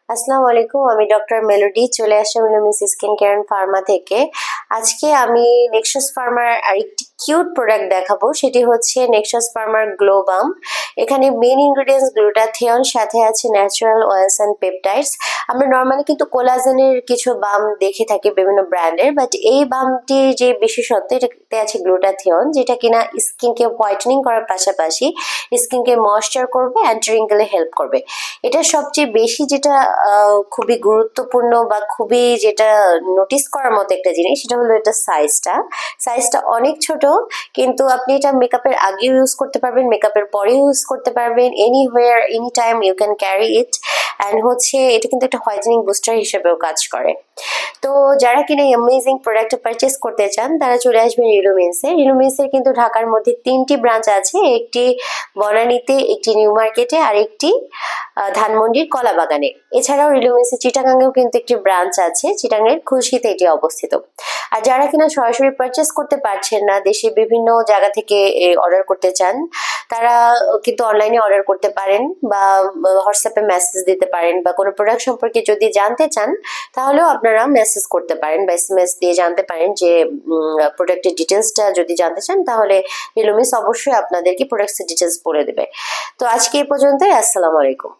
আসসালামু আলাইকুম, আমি ডক্টর মেলোডি চলে আসলাম Lumis skin care and pharma থেকে। আজকে আমি নেক্সাস ফার্মার আরেকটি কিউট প্রোডাক্ট দেখাবো, সেটি হচ্ছে নেক্সাস ফার্মার গ্লো বাম। এখানে মেন ইনগ্রেডিয়েন্টস গ্লুটাথিয়ন, সাথে আছে ন্যাচারাল অয়েলস অ্যান্ড পেপটাইডস। আমরা নর্মালি কিন্তু কোলাজেনের কিছু বাম দেখে থাকি বিভিন্ন ব্র্যান্ডের, বাট এই বামটির যে বিশেষত্ব, এটাতে আছে গ্লুটাথিয়ন, যেটা কিনা স্কিনকে হোয়াইটেনিং করার পাশাপাশি স্কিনকে ময়েশ্চার করবে, অ্যান্টি রিঙ্কেলে হেল্প করবে। এটা সবচেয়ে বেশি যেটা খুবই গুরুত্বপূর্ণ বা খুবই যেটা নোটিস করার মতো একটা জিনিস, সেটা হলো এটা সাইজটা অনেক ছোট, কিন্তু আপনি এটা মেকআপের আগেও ইউজ করতে পারবেন, মেকআপের পরেও ইউজ করতে পারবেন, anywhere any time you can carry it. And হচ্ছে এটা কিন্তু একটা হোয়াইটেনিং বুস্টার হিসেবেও কাজ করে। তো যারা কিনা এই অ্যামেজিং প্রোডাক্টটা পারচেস করতে চান তারা চলে আসবেন রিলুমিন্সে। রিলুমিন্সের কিন্তু ঢাকার মধ্যে 3টি ব্রাঞ্চ আছে, একটি বনানীতে, একটি নিউ মার্কেটে, আর একটি ধানমন্ডির কলাবাগানে। এছাড়াও রিলুমিন্সের চিটাগাঙ্গেও কিন্তু একটি ব্রাঞ্চ আছে, চিটাগাঙ্গের খুলশীতে এটি অবস্থিত। আর যারা কিনা সরাসরি পারচেস করতে পারছেন না, দেশের বিভিন্ন জায়গা থেকে অর্ডার করতে চান, তারা কিন্তু অনলাইনে অর্ডার করতে পারেন বা হোয়াটসঅ্যাপে মেসেজ দিতে পারেন, বা কোনো প্রোডাক্ট সম্পর্কে যদি জানতে চান তাহলেও আপনারা মেসেজ করতে পারেন বা এসএমএস দিয়ে জানতে পারেন যে প্রোডাক্টের ডিটেলসটা যদি জানতে চান, তাহলে রিলুমিন্স অবশ্যই আপনাদেরকে প্রোডাক্টের ডিটেলস বলে দেবে। তো আজকে এই পর্যন্তই। আসসালামু আলাইকুম।